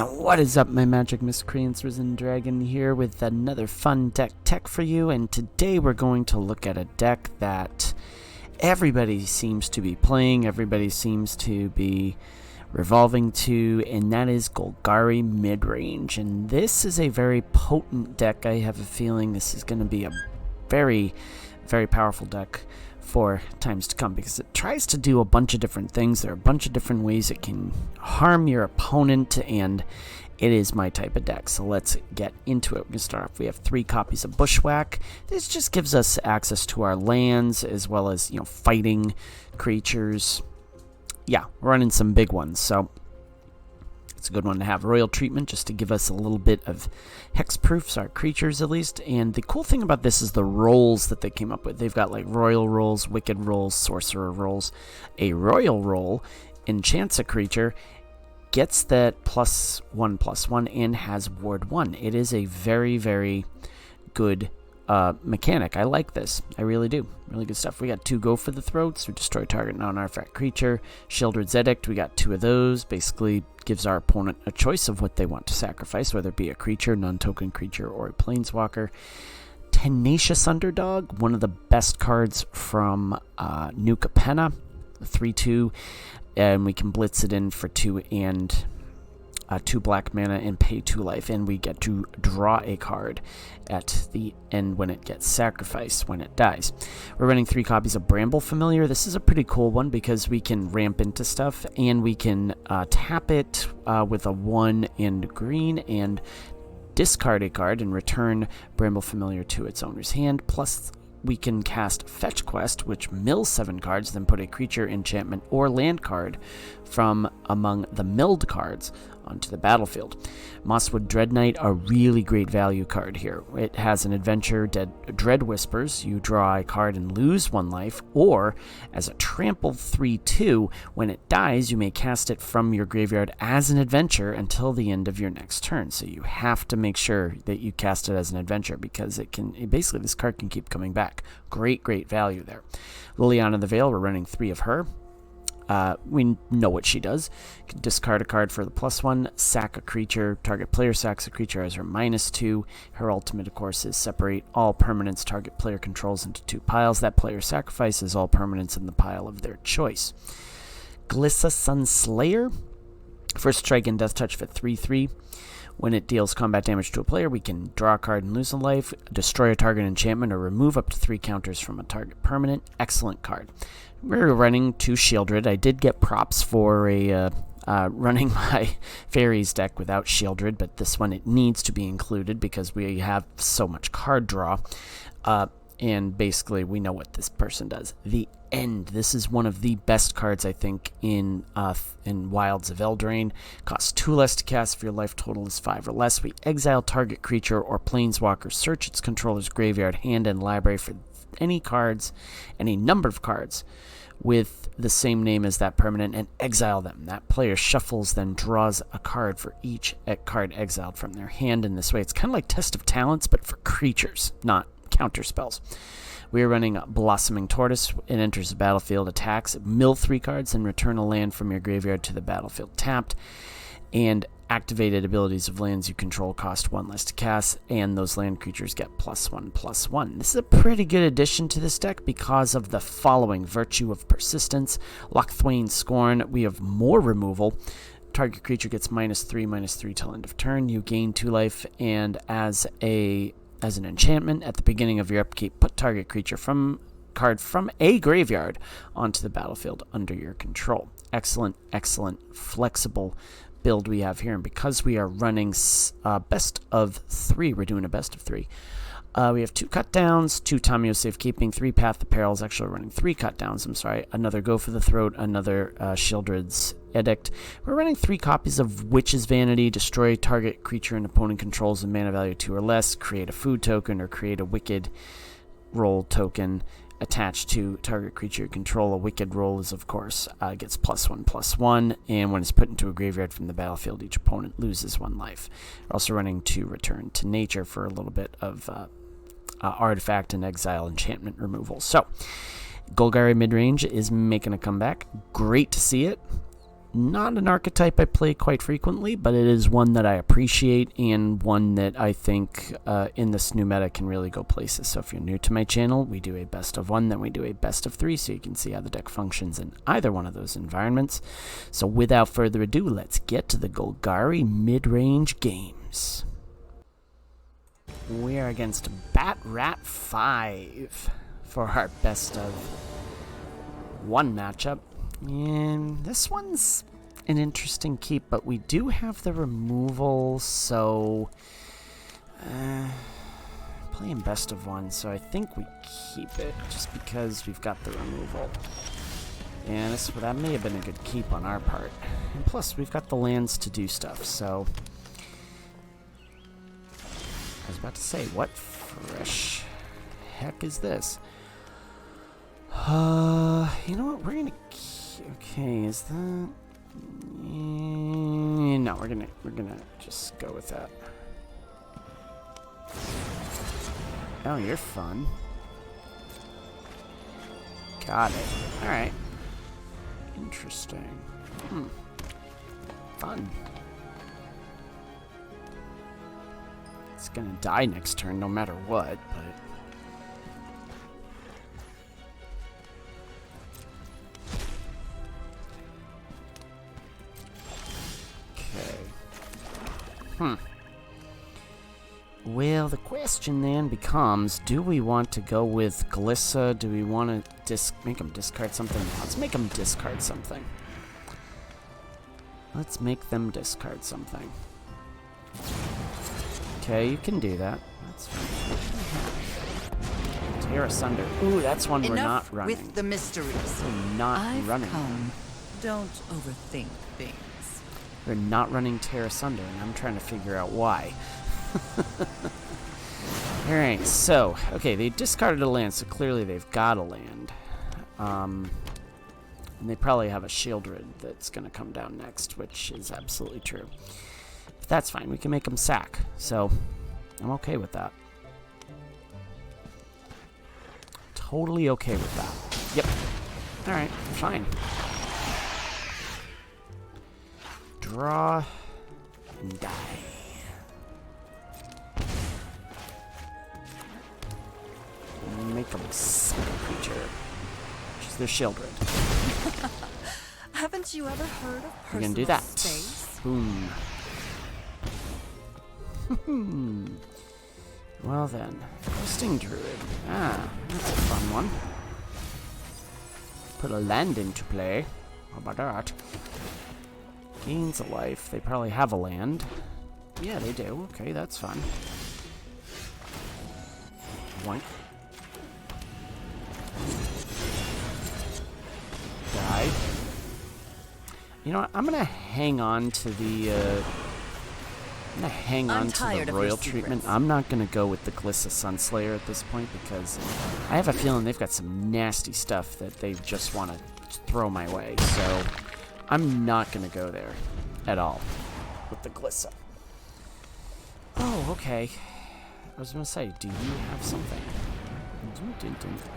And what is up, my magic miscreants? Risen Dragon here with another fun deck tech for you, and today we're going to look at a deck that everybody seems to be playing, everybody seems to be revolving to, and that is Golgari Midrange. And this is a very potent deck. I have a feeling this is going to be a very, very powerful deck for times to come, because it tries to do a bunch of different things. There are a bunch of different ways it can harm your opponent, and it is my type of deck. So let's get into it. We're going to start off. We have 3 copies of Bushwhack. This just gives us access to our lands as well as, fighting creatures. Yeah, we're running some big ones, so it's a good one to have. Royal Treatment, just to give us a little bit of hexproofs, our creatures at least. And the cool thing about this is the rolls that they came up with. They've got like royal rolls, wicked rolls, sorcerer rolls. A royal roll enchants a creature, gets that +1/+1, and has ward 1. It is a very, very good mechanic. I like this. I really do. Really good stuff. We got 2 Go for the Throats, or destroy target non-artifact creature. Sheoldred's Edict, we got 2 of those. Basically gives our opponent a choice of what they want to sacrifice, whether it be a creature, non-token creature, or a planeswalker. Tenacious Underdog, one of the best cards from New Capenna, 3/2, and we can blitz it in for 2 and 2 black mana and pay 2 life, and we get to draw a card at the end when it gets sacrificed, when it dies. We're running 3 copies of Bramble Familiar. This is a pretty cool one because we can ramp into stuff, and we can tap it with a 1 and green and discard a card and return Bramble Familiar to its owner's hand. Plus, we can cast Fetch Quest, which mills 7 cards, then put a creature, enchantment, or land card from among the milled cards onto the battlefield. Mosswood Dread Knight, a really great value card here. It has an adventure, Dread Whispers. You draw a card and lose 1 life, or as a trample 3/2, when it dies, you may cast it from your graveyard as an adventure until the end of your next turn. So you have to make sure that you cast it as an adventure, because basically this card can keep coming back. Great, great value there. Liliana the Veil, we're running 3 of her. We know what she does. Discard a card for the +1, sack a creature. Target player sacks a creature as her -2. Her ultimate, of course, is separate all permanents target player controls into 2 piles. That player sacrifices all permanents in the pile of their choice. Glissa Sunslayer. First strike and death touch for 3/3. When it deals combat damage to a player, we can draw a card and lose a life, destroy a target enchantment, or remove up to 3 counters from a target permanent. Excellent card. We're running 2 Sheoldred. I did get props for running my fairies deck without Sheoldred, but this one, it needs to be included because we have so much card draw. And basically, we know what this person does. The End. This is one of the best cards, I think, in Wilds of Eldraine. Costs 2 less to cast if your life total is 5 or less. We exile target creature or planeswalker, search its controller's graveyard, hand, and library for any cards, any number of cards with the same name as that permanent, and exile them. That player shuffles, then draws a card for each card exiled from their hand. In this way, it's kind of like Test of Talents, but for creatures, not counter spells. We are running Blossoming Tortoise. It enters the battlefield, attacks, mill 3 cards, and return a land from your graveyard to the battlefield tapped. And activated abilities of lands you control cost 1 less to cast, and those land creatures get +1/+1. This is a pretty good addition to this deck because of the following: Virtue of Persistence, Lochthwain Scorn. We have more removal. Target creature gets -3/-3 till end of turn. You gain 2 life, and as an enchantment, at the beginning of your upkeep, put target creature card from a graveyard onto the battlefield under your control. Excellent, excellent, flexible build we have here. And because we are running best of 3, we're doing a best of 3. We have 2 cut downs, 2 Tamiyo Safekeeping, 3 Path of Perils. Actually, we're running 3 cut downs, I'm sorry. Another Go for the Throat, another Sheoldred's Edict. We're running 3 copies of Witch's Vanity. Destroy target creature and opponent controls with mana value 2 or less. Create a food token or create a wicked roll token attached to target creature control. A wicked roll is, of course, gets +1/+1, and when it's put into a graveyard from the battlefield, each opponent loses 1 life. We're also running 2 Return to Nature for a little bit of artifact and exile enchantment removal. So, Golgari Midrange is making a comeback. Great to see it. not an archetype I play quite frequently, but it is one that I appreciate and one that I think in this new meta can really go places. So if you're new to my channel, we do a best of 1, then we do a best of 3, so you can see how the deck functions in either one of those environments. So without further ado, let's get to the Golgari Midrange games. We are against Bat Rat 5 for our best of 1 matchup. And this one's an interesting keep, but we do have the removal, so playing best of 1, so I think we keep it just because we've got the removal. And that may have been a good keep on our part. And plus, we've got the lands to do stuff, so I was about to say, what fresh heck is this? You know what? We're gonna. Okay, is that? No, we're gonna just go with that. Oh, you're fun. Got it. All right. Interesting. Fun. It's gonna die next turn, no matter what. But. Well, the question then becomes, do we want to go with Glissa? Do we want to make them discard something? Let's make them discard something. Let's make them discard something. Okay, you can do that. That's fine. Tear Asunder. Ooh, that's one we're not running. With the mysteries. We're not running. Come. Don't overthink things. We're not running Tear Asunder, and I'm trying to figure out why. Alright, so, okay, they discarded a land, so clearly they've got a land. And they probably have a Shieldred that's going to come down next, which is absolutely true. But that's fine, we can make them sack, so I'm okay with that. Totally okay with that. Yep. Alright, fine. Draw and die. Make them sack a creature, which is their Shieldred. Haven't you ever heard of personal We're gonna do that. space? Boom. Well then, Hosting Druid. Ah, that's a fun one. Put a land into play. How about that? Gains a life. They probably have a land. Yeah, they do. Okay, that's fun. Wank. Die. You know what? I'm gonna hang on to the. I'm gonna hang on to the royal treatment. I'm not gonna go with the Glissa Sunslayer at this point because I have a feeling they've got some nasty stuff that they just want to throw my way. So I'm not gonna go there at all with the Glissa. Oh, okay. I was gonna say, do you have something?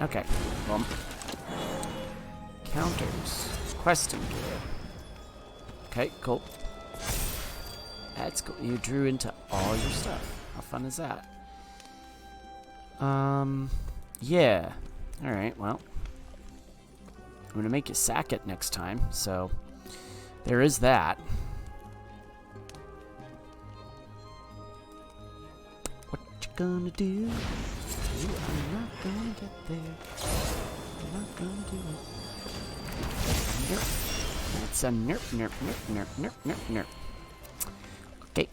Okay. Well. Counters. Questing gear. Okay, cool. That's cool. You drew into all your stuff. How fun is that? Yeah. Alright, well. I'm gonna make you sack it next time, so there is that. What you gonna do? You are not gonna get there. You're not gonna do it. Nerp. That's a nerp, nerp, nerp, nerp, nerp, nerp, nerp. Okay.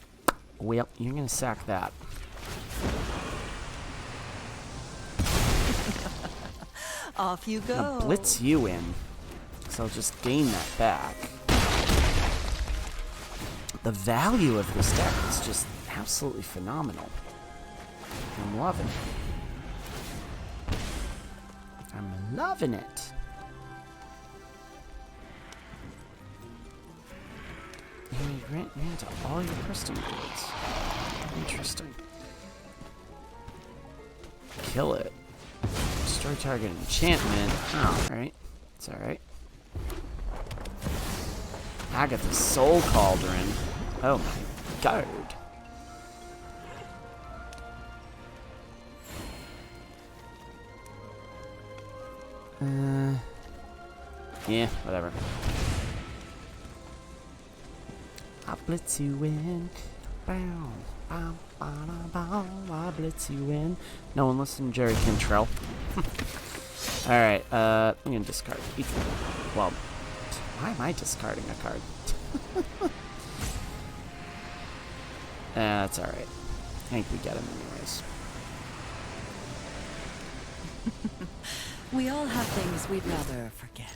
Well, you're gonna sack that. Off you go. I'll blitz you in, so I'll just gain that back. The value of this deck is just absolutely phenomenal. I'm loving it. I'm loving it. And you grant me into all your custom goods. Interesting. Kill it. Destroy target enchantment. Oh, alright. It's alright. Agatha's Soul Cauldron. Oh my god. Yeah, whatever. I blitz you in. Bow, bow, bow, bow, I blitz you in. No one listened to Jerry Cantrell. Alright, I'm gonna discard each one. Well, why am I discarding a card? That's alright. I think we get him anyways. We all have things we'd rather forget.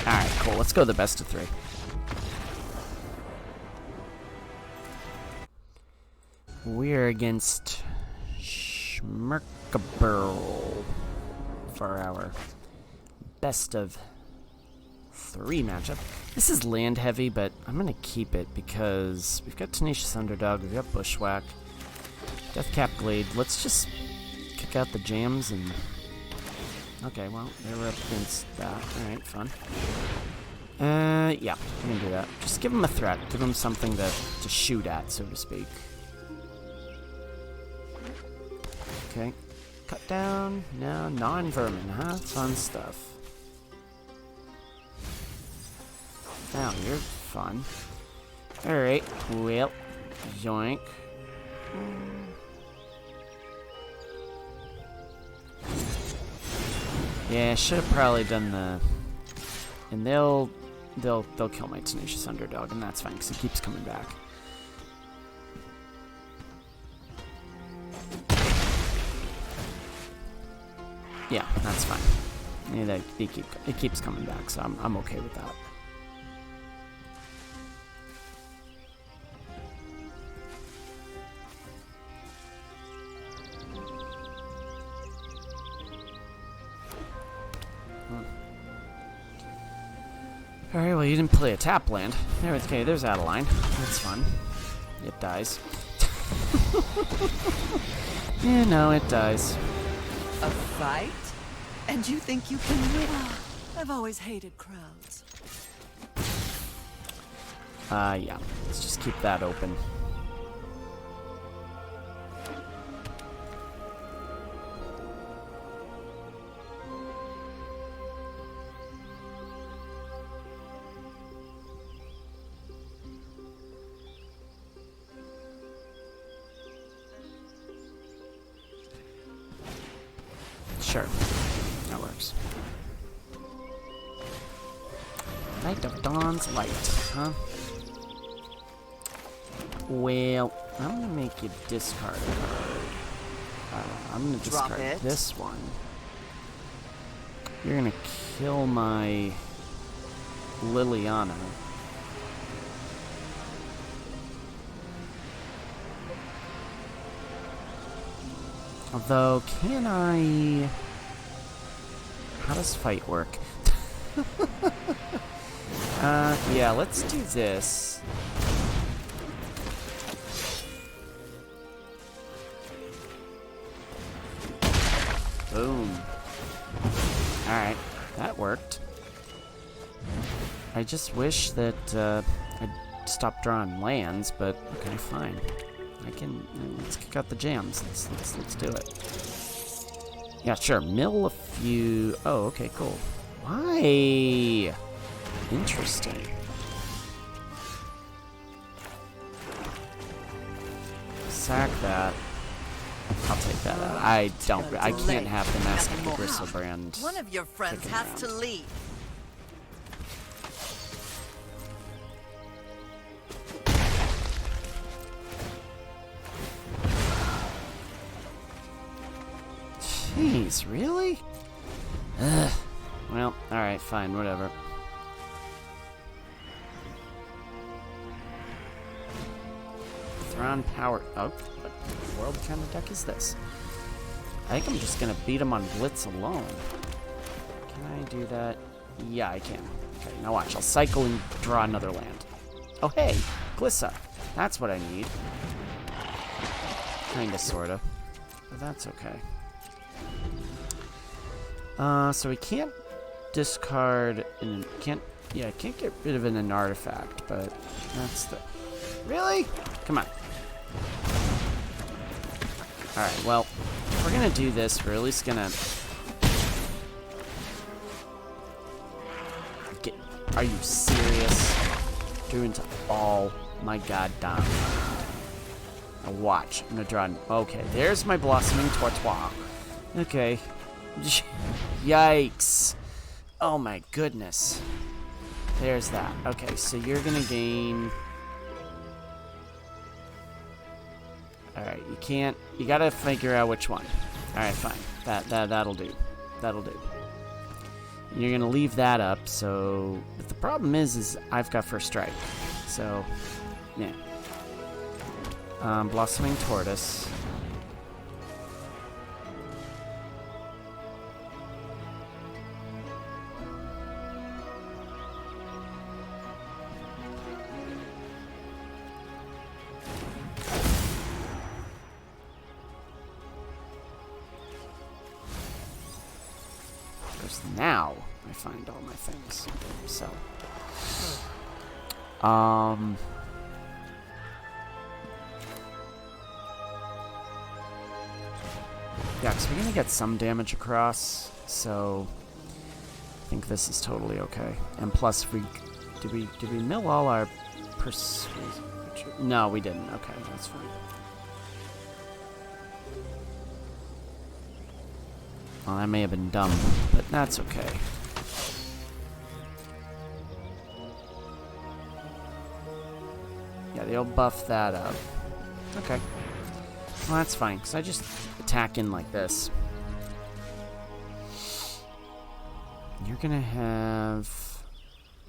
Alright, cool. Let's go the best of 3. We're against Schmerkaburl for our best of 3 matchup. This is land heavy, but I'm going to keep it because we've got Tenacious Underdog, we've got Bushwhack, Deathcap Glade. Let's just kick out the jams and... Okay, well, they were up against that. Alright, fun. Yeah, I'm gonna do that. Just give them a threat. Give them something to shoot at, so to speak. Okay. Cut down. No, non-vermin, huh? Fun stuff. Now, you're fun. Alright, well, yoink. Yeah, I should have probably done the... And they'll kill my Tenacious Underdog, and that's fine, because he keeps coming back. Yeah, that's fine. Yeah, it keeps coming back, so I'm okay with that. Alright, well, you didn't play a tap land. Okay, there's Adeline. That's fun. It dies. Yeah, no, it dies. A fight? And you think you can win? I've always hated crowds. Yeah. Let's just keep that open. Sure, that works. Light of Dawn's Light, huh? Well, I'm gonna make you discard a card. I'm gonna discard this one. You're gonna kill my Liliana. Although, can I... How does fight work? Yeah, let's do this. Boom. Alright, that worked. I just wish that I'd stop drawing lands, but okay, fine. I can. Let's kick out the jams. Let's do it. Yeah, sure. Mill a few. Oh, okay, cool. Why? Interesting. Sack that. I'll take that out. I can't have the Mask of the Gristlebrand. One of your friends has to leave. Jeez, really? Ugh. Well, alright, fine, whatever. Thrawn Power... Oh, what world kind of deck is this? I think I'm just gonna beat him on Blitz alone. Can I do that? Yeah, I can. Okay, now watch. I'll cycle and draw another land. Oh, hey! Glissa! That's what I need. Kinda, sorta. But that's okay. So we can't discard and can't. Yeah, I can't get rid of an artifact, but that's the. Really? Come on. All right. Well, if we're gonna do this, we're at least gonna. Are you serious? Doing to all my goddamn. Now watch. I'm gonna draw. Okay, there's my blossoming tortoise. Okay. Yikes. Oh my goodness. There's that. Okay, so you're gonna gain. Alright, you can't. You gotta figure out which one. Alright, fine. That'll do. That'll do. And you're gonna leave that up, so. But the problem is I've got first strike. So, yeah. Blossoming Tortoise. Because now I find all my things. So. Yeah, because we're gonna get some damage across, so I think this is totally okay. And plus, did we mill all our persuasion? No, we didn't. Okay, that's fine. Well, that may have been dumb, but that's okay. Yeah, they'll buff that up. Okay. Well, that's fine, because I just attack in like this. You're gonna have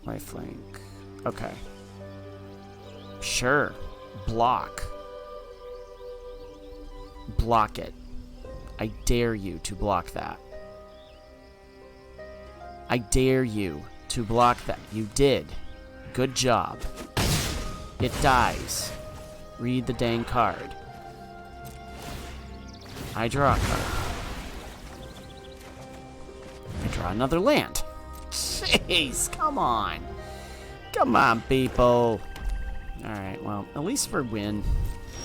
lifelink. Okay. Sure. Block. Block it. I dare you to block that. I dare you to block that. You did. Good job. It dies. Read the dang card. I draw a card. I draw another land. Jeez, come on. Come on, people. Alright, well, at least we win.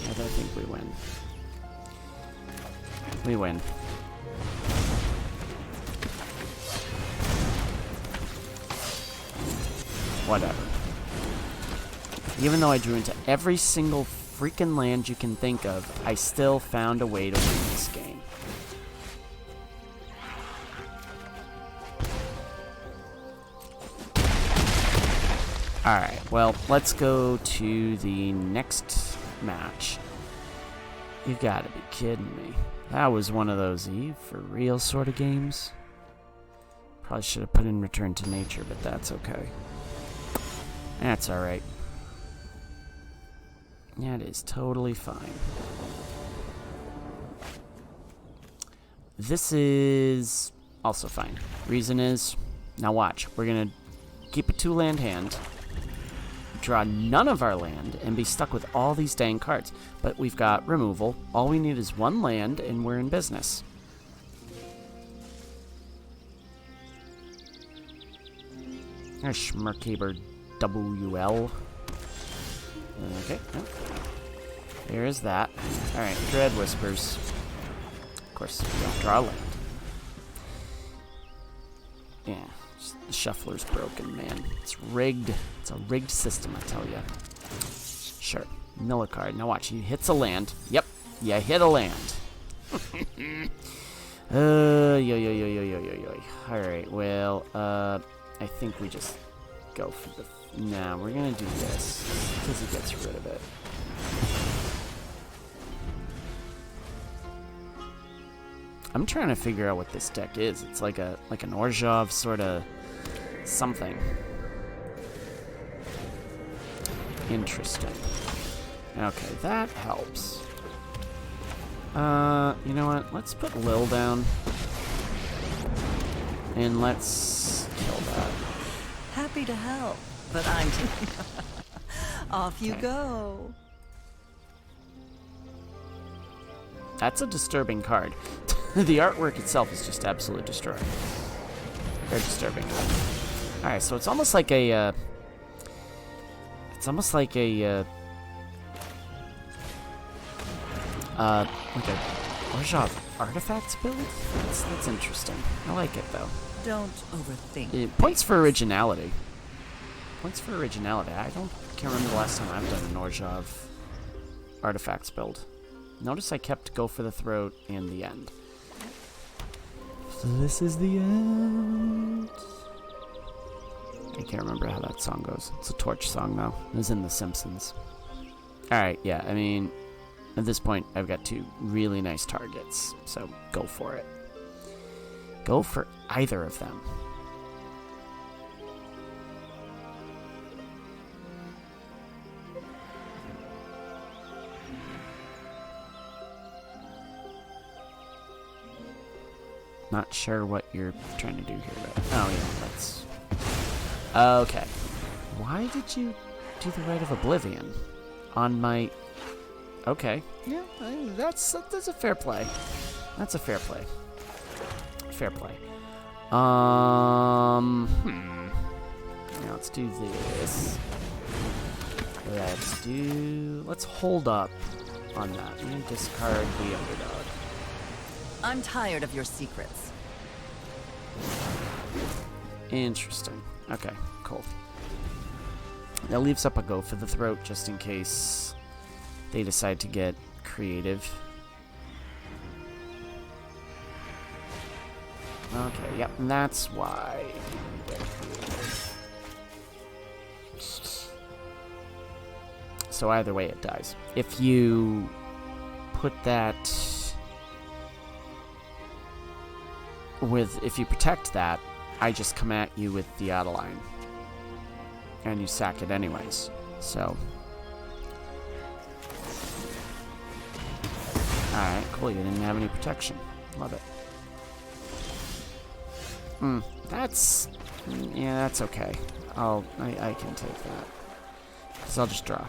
I think we win. We win. Whatever. Even though I drew into every single freaking land you can think of, I still found a way to win this game. Alright, well, let's go to the next match. You gotta be kidding me. That was one of those Eve for real sort of games. Probably should have put in Return to Nature, but that's okay. That's alright. That is totally fine. This is also fine. Reason is, now watch, we're gonna keep a 2-land hand, draw none of our land, and be stuck with all these dang cards. But we've got removal. All we need is 1 land, and we're in business. There's Schmerkaber WL. Okay. Oh. There is that. Alright, Dread Whispers. Of course, we don't draw land. Yeah, the shuffler's broken, man. It's rigged. It's a rigged system, I tell ya. Sure. Mill a card. Now watch, he hits a land. Yep, you hit a land. Yo. Alright, well, I think we just go for the... Nah, we're gonna do this, because he gets rid of it. I'm trying to figure out what this deck is. It's like an ORZHOV sort of something. Interesting. Okay, that helps. You know what? Let's put Lil down. And let's kill that. Happy to help, but I'm... Off you go. That's a disturbing card. The artwork itself is just absolutely destroying. Very disturbing. Alright, so it's almost like a, like a ORZHOV artifacts build? That's interesting. I like it, though. Don't overthink. Points for originality. Points for originality. Can't remember the last time I've done an ORZHOV artifacts build. Notice I kept Go for the Throat and the End. So this is the end. I can't remember how that song goes. It's a Torch song, though. It was in The Simpsons. Alright, yeah, I mean, at this point, I've got 2 really nice targets, so go for it. Go for either of them. Not sure what you're trying to do here, though. Oh, yeah, that's... Okay. Why did you do the Rite of Oblivion on my... Okay. Yeah, that's a fair play. That's a fair play. Fair play. Yeah, let's do this. Let's hold up on that. I'm gonna discard the underdog. I'm tired of your secrets. Interesting. Okay, cool. That leaves up a Go for the Throat just in case they decide to get creative. Okay, yep, and that's why. So either way, it dies. If you put that if you protect that, I just come at you with the Adeline. And you sack it anyways. So. Alright, cool. You didn't have any protection. Love it. That's... Yeah, that's okay. I can take that. Because I'll just draw.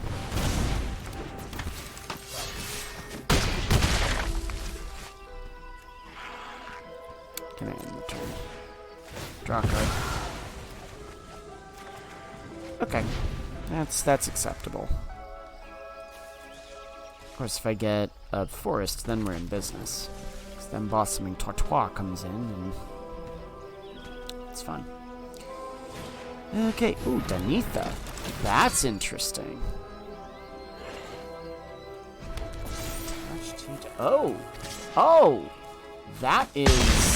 Can I end the turn? Draw a card. Okay. That's acceptable. Of course, if I get a forest, then we're in business. Because then Blossoming Tortoise comes in, and it's fun. Okay, ooh, Danitha. That's interesting. Oh! Oh! That is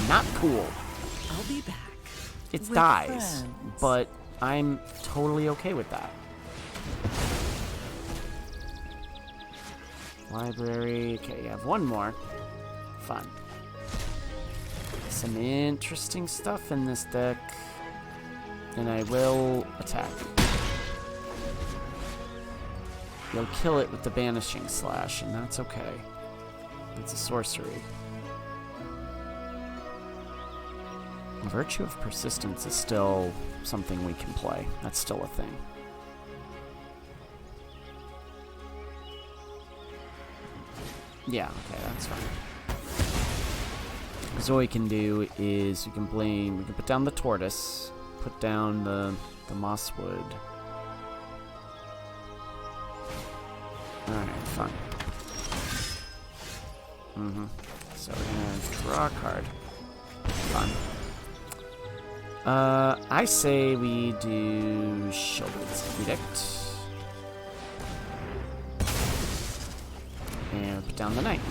not cool. I'll be back. It with dies, friends. but I'm totally okay with that. Library. Okay, you have one more. Fun. Some interesting stuff in this deck. And I will attack. You'll kill it with the Banishing Slash, and that's okay. It's a sorcery. Virtue of Persistence is still something we can play. That's still a thing. Yeah, okay, that's fine. So what we can do is we can put down the Tortoise, put down the Mosswood. Alright, fun. So we're gonna draw a card. Fun. I say we do Sheoldred's Edict. And put down the Knight.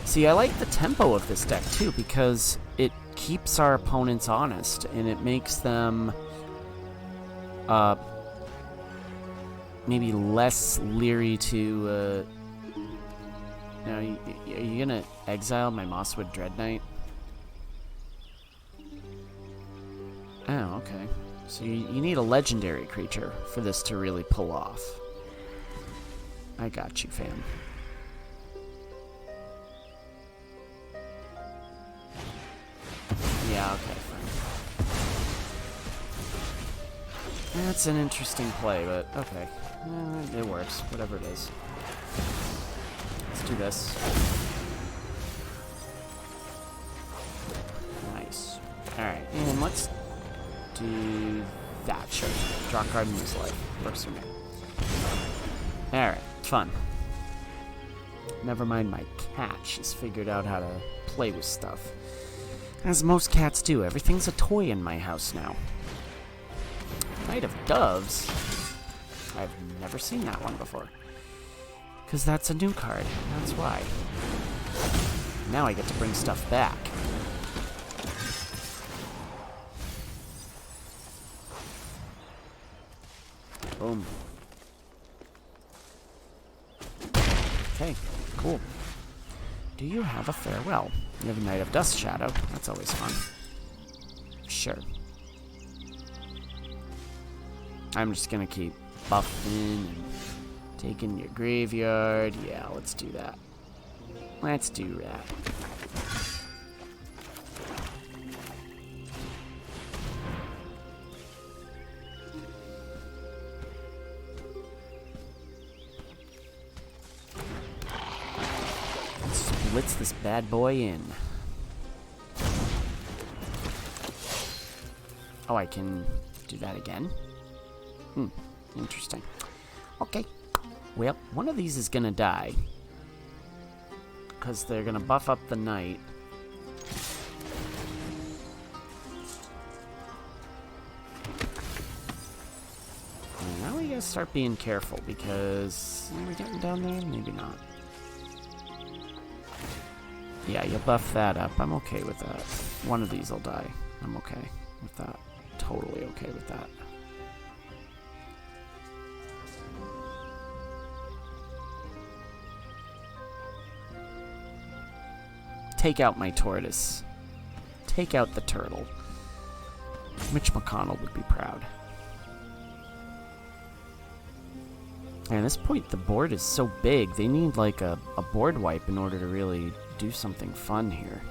See, I like the tempo of this deck too, because it keeps our opponents honest, and it makes them maybe less leery to now, are you gonna exile my Mosswood Dread Knight? Oh, okay. So you need a legendary creature for this to really pull off. I got you, fam. Yeah, okay, fine. That's an interesting play, but okay. It works, whatever it is. Let's do this. Nice. Alright, and let's do that. Sure. Draw a card and lose life. Works for me. Alright, fun. Never mind my cat. She's figured out how to play with stuff. As most cats do. Everything's a toy in my house now. Knight of Doves? I've never seen that one before. Because that's a new card. That's why. Now I get to bring stuff back. Boom. Okay, cool. Do you have a farewell? You have a Knight of Dust Shadow. That's always fun. Sure. I'm just gonna keep buffing and taking your graveyard. Yeah, let's do that. Let's do that. Splits this bad boy in. Oh, I can do that again? Interesting. Okay. Well, one of these is gonna die. Because they're gonna buff up the knight. And now we gotta start being careful, because... Are we getting down there? Maybe not. Yeah, you buff that up. I'm okay with that. One of these will die. I'm okay with that. Totally okay with that. Take out my tortoise. Take out the turtle. Mitch McConnell would be proud. And at this point, the board is so big, they need like a board wipe in order to really do something fun here.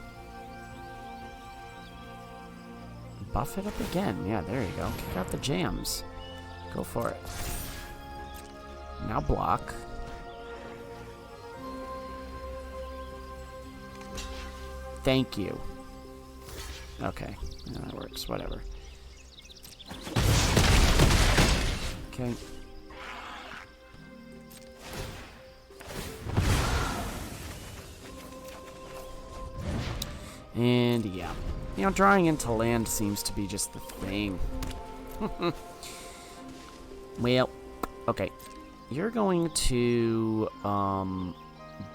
Buff it up again. Yeah, there you go. Kick out the jams. Go for it. Now block. Thank you. Okay. Yeah, that works. Whatever. Okay. And yeah. You know, drawing into land seems to be just the thing. Well, okay. You're going to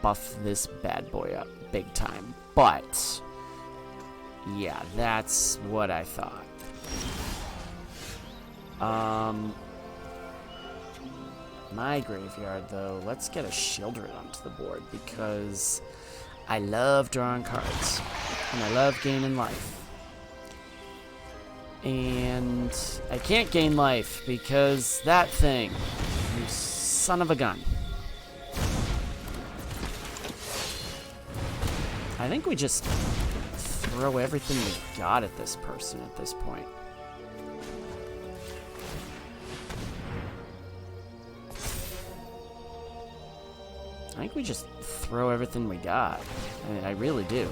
buff this bad boy up big time. But yeah, that's what I thought. My graveyard, though, let's get a Shieldred onto the board because I love drawing cards. And I love gaining life. And I can't gain life because that thing, you son of a gun. I think we just throw everything we got at this person at this point. I think we just throw everything we got. I really do.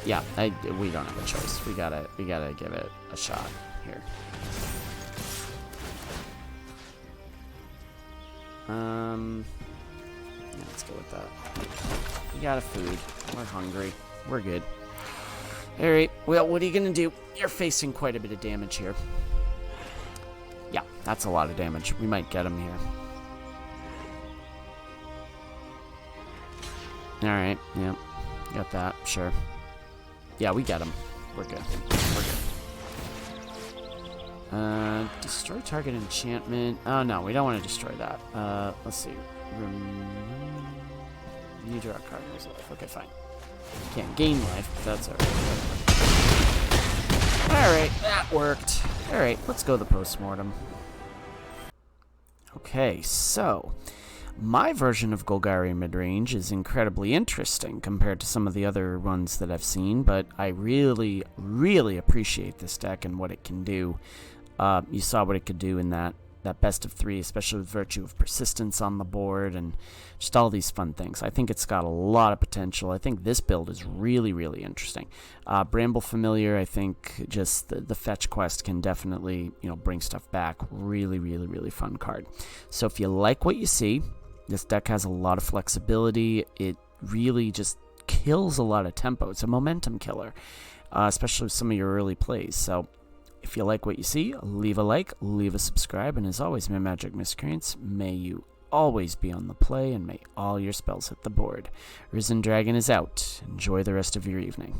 Yeah, we don't have a choice. We gotta give it a shot here. Yeah, let's go with that. We got a food. We're hungry. We're good. Alright, well, what are you gonna do? You're facing quite a bit of damage here. Yeah, that's a lot of damage. We might get him here. Alright, yeah. Got that, sure. Yeah, we get him. We're good. We're good. Destroy target enchantment. Oh, no, we don't want to destroy that. Let's see. You draw a card and lose life. Okay, fine. Can't gain life, but that's alright. Alright, that worked. Alright, let's go to the postmortem. Okay, so... my version of Golgari Midrange is incredibly interesting compared to some of the other ones that I've seen, but I really, really appreciate this deck and what it can do. You saw what it could do in that that best of 3, especially with Virtue of Persistence on the board and just all these fun things. I think it's got a lot of potential. I think this build is really, really interesting. Bramble Familiar, I think just the fetch quest can definitely, bring stuff back. Really, really, really fun card. So if you like what you see, this deck has a lot of flexibility. It really just kills a lot of tempo. It's a momentum killer, especially with some of your early plays. So if you like what you see, leave a like, leave a subscribe, and as always, my magic miscreants, may you always be on the play, and may all your spells hit the board. Risen Dragon is out. Enjoy the rest of your evening.